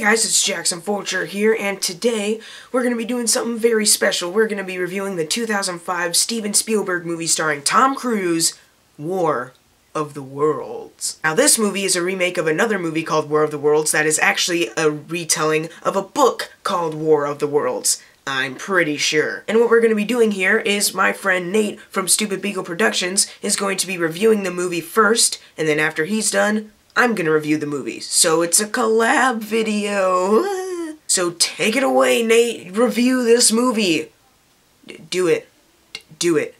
guys, it's Jackson Fulcher here, and today we're going to be doing something very special. We're going to be reviewing the 2005 Steven Spielberg movie starring Tom Cruise, War of the Worlds. Now this movie is a remake of another movie called War of the Worlds that is actually a retelling of a book called War of the Worlds. I'm pretty sure. And what we're going to be doing here is my friend Nate from Stupid Beagle Productions is going to be reviewing the movie first, and then after he's done, I'm gonna review the movie. So it's a collab video. So take it away, Nate. Review this movie. Do it. Do it.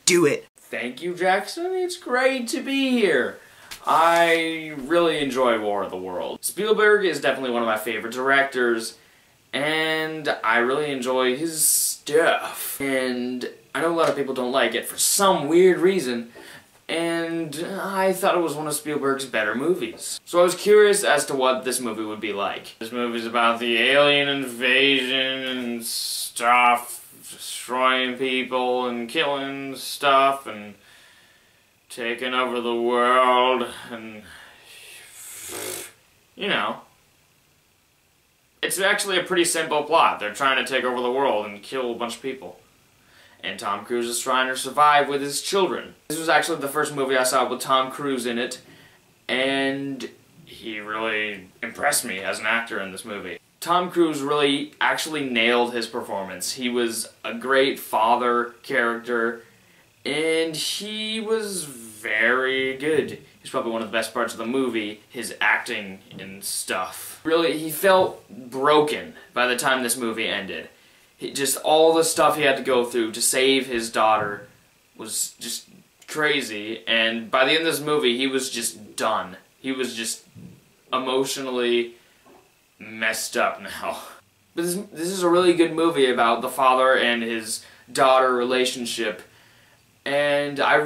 Do it. Thank you, Jackson. It's great to be here. I really enjoy War of the Worlds. Spielberg is definitely one of my favorite directors, and I really enjoy his stuff. And I know a lot of people don't like it for some weird reason, and I thought it was one of Spielberg's better movies. So I was curious as to what this movie would be like. This movie's about the alien invasion and stuff, destroying people and killing stuff and taking over the world and, you know. It's actually a pretty simple plot. They're trying to take over the world and kill a bunch of people. And Tom Cruise is trying to survive with his children. This was actually the first movie I saw with Tom Cruise in it, and he really impressed me as an actor in this movie. Tom Cruise really actually nailed his performance. He was a great father character, and he was very good. He's probably one of the best parts of the movie, his acting and stuff. Really, he felt broken by the time this movie ended. Just all the stuff he had to go through to save his daughter was just crazy, and by the end of this movie he was just done. He was just emotionally messed up now. But this is a really good movie about the father and his daughter relationship, and I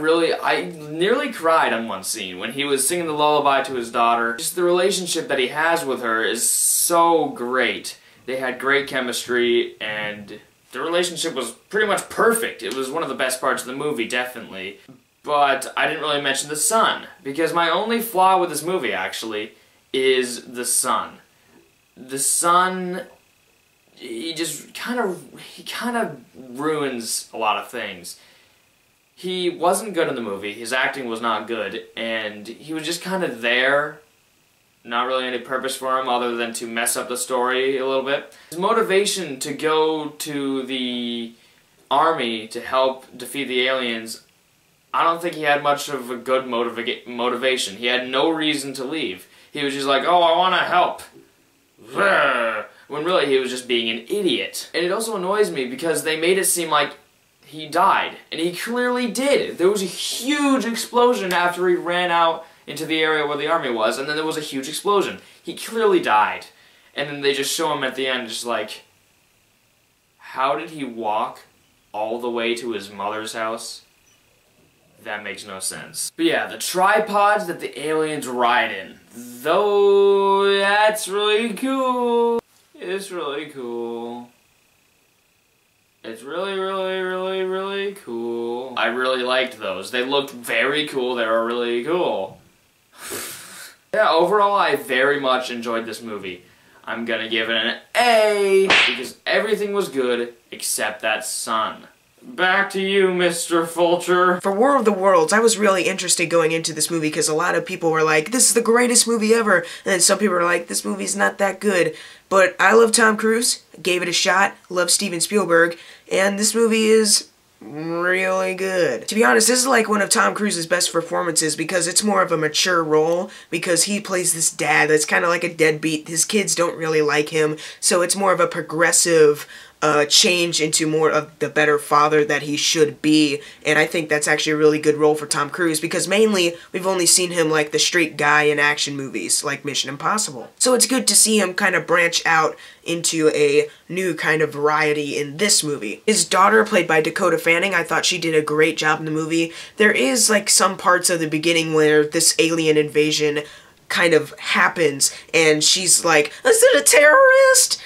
nearly cried on one scene when he was singing the lullaby to his daughter. Just the relationship that he has with her is so great. They had great chemistry, and the relationship was pretty much perfect. It was one of the best parts of the movie, definitely. But I didn't really mention the son, because my only flaw with this movie, actually, is the son. The son, he kind of ruins a lot of things. He wasn't good in the movie, his acting was not good, and he was just kind of there. Not really any purpose for him other than to mess up the story a little bit. His motivation to go to the army to help defeat the aliens, I don't think he had much of a good motivation. He had no reason to leave. He was just like, oh, I want to help. When really he was just being an idiot. And it also annoys me because they made it seem like he died. And he clearly did. There was a huge explosion after he ran out into the area where the army was, and then there was a huge explosion. He clearly died. And then they just show him at the end, just like, how did he walk all the way to his mother's house? That makes no sense. But yeah, the tripods that the aliens ride in, though, that's really cool. It's really cool. It's really, really, really, really cool. I really liked those. They looked very cool. They were really cool. Yeah, overall, I very much enjoyed this movie. I'm gonna give it an A, because everything was good except that son. Back to you, Mr. Fulcher. For War of the Worlds, I was really interested going into this movie because a lot of people were like, this is the greatest movie ever, and then some people were like, this movie's not that good. But I love Tom Cruise, gave it a shot, love Steven Spielberg, and this movie is really good. To be honest, this is like one of Tom Cruise's best performances because it's more of a mature role, because he plays this dad that's kind of like a deadbeat. His kids don't really like him, so it's more of a progressive change into more of the better father that he should be, and I think that's actually a really good role for Tom Cruise because mainly we've only seen him like the straight guy in action movies like Mission Impossible. So it's good to see him kind of branch out into a new kind of variety in this movie. His daughter, played by Dakota Fanning, I thought she did a great job in the movie. There is like some parts of the beginning where this alien invasion kind of happens, and she's like, is it a terrorist?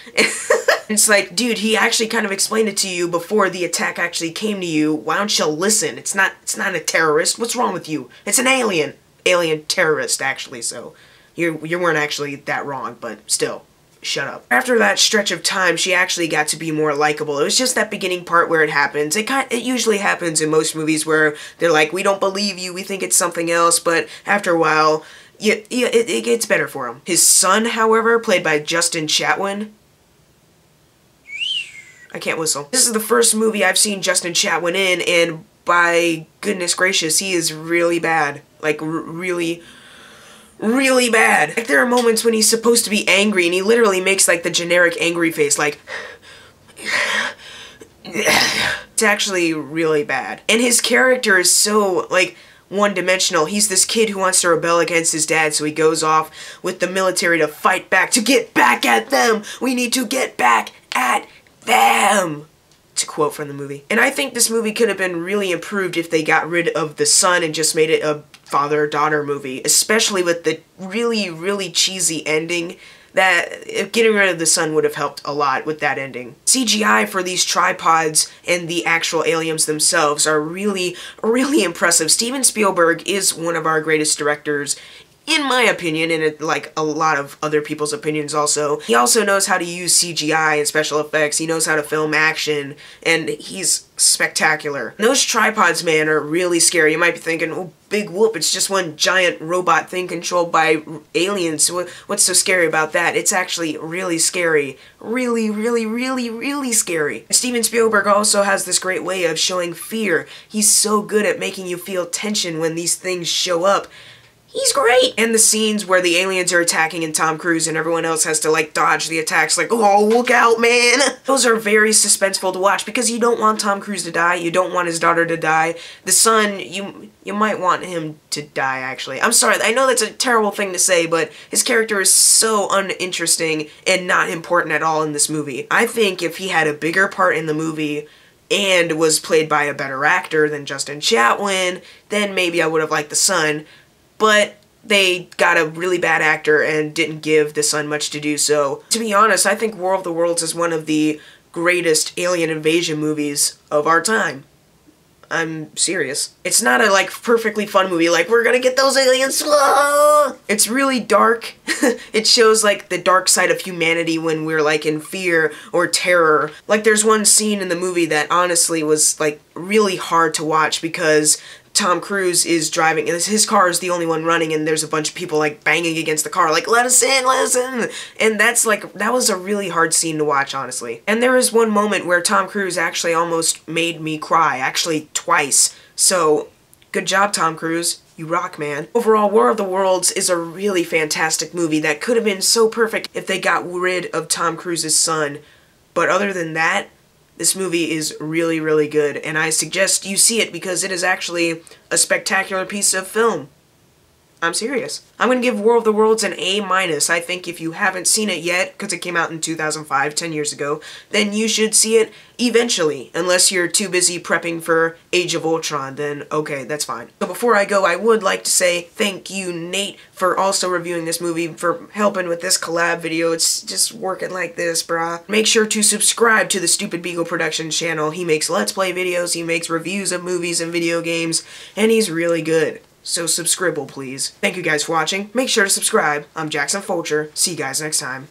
It's like, dude, he actually kind of explained it to you before the attack actually came to you. Why don't you listen? It's not a terrorist. What's wrong with you? It's an alien. Alien terrorist, actually, so You weren't actually that wrong, but still. Shut up. After that stretch of time, she actually got to be more likable. It was just that beginning part where it happens. It usually happens in most movies where they're like, we don't believe you, we think it's something else, but after a while, it gets better for him. His son, however, played by Justin Chatwin. I can't whistle. This is the first movie I've seen Justin Chatwin in, and by goodness gracious, he is really bad. Like, really bad. Like, there are moments when he's supposed to be angry and he literally makes like the generic angry face, like it's actually really bad. And his character is so like one-dimensional. He's this kid who wants to rebel against his dad, so he goes off with the military to fight back, to get back at them. We need to get back at them. It's a quote from the movie. And I think this movie could have been really improved if they got rid of the son and just made it a father-daughter movie, especially with the really cheesy ending. That getting rid of the son would have helped a lot with that ending. CGI for these tripods and the actual aliens themselves are really impressive. Steven Spielberg is one of our greatest directors, in my opinion, and like a lot of other people's opinions also. He also knows how to use CGI and special effects. He knows how to film action, and he's spectacular. And those tripods, man, are really scary. You might be thinking, oh, big whoop, it's just one giant robot thing controlled by aliens. What's so scary about that? It's actually really scary. Really scary. Steven Spielberg also has this great way of showing fear. He's so good at making you feel tension when these things show up. He's great! And the scenes where the aliens are attacking and Tom Cruise and everyone else has to like dodge the attacks, like, oh, look out, man! Those are very suspenseful to watch because you don't want Tom Cruise to die, you don't want his daughter to die. The son, you might want him to die, actually. I'm sorry, I know that's a terrible thing to say, but his character is so uninteresting and not important at all in this movie. I think if he had a bigger part in the movie and was played by a better actor than Justin Chatwin, then maybe I would have liked the son. But they got a really bad actor and didn't give the son much to do so. To be honest, I think War of the Worlds is one of the greatest alien invasion movies of our time. I'm serious. It's not a, like, perfectly fun movie, like, we're gonna get those aliens, ah! It's really dark. It shows, like, the dark side of humanity when we're, like, in fear or terror. Like, there's one scene in the movie that honestly was, like, really hard to watch because Tom Cruise is driving, and his car is the only one running, and there's a bunch of people, like, banging against the car, like, let us in, let us in! And that's, like, that was a really hard scene to watch, honestly. And there was one moment where Tom Cruise actually almost made me cry, actually twice. So, good job, Tom Cruise. You rock, man. Overall, War of the Worlds is a really fantastic movie that could have been so perfect if they got rid of Tom Cruise's son. But other than that, this movie is really good, and I suggest you see it because it is actually a spectacular piece of film. I'm serious. I'm gonna give War of the Worlds an A-. I think if you haven't seen it yet, because it came out in 2005, 10 years ago, then you should see it eventually. Unless you're too busy prepping for Age of Ultron, then okay, that's fine. So before I go, I would like to say thank you, Nate, for also reviewing this movie, for helping with this collab video. It's just working like this, brah. Make sure to subscribe to the Stupid Beagle Productions channel. He makes Let's Play videos, he makes reviews of movies and video games, and he's really good. So subscribe, please. Thank you guys for watching. Make sure to subscribe. I'm Jackson Fulcher. See you guys next time.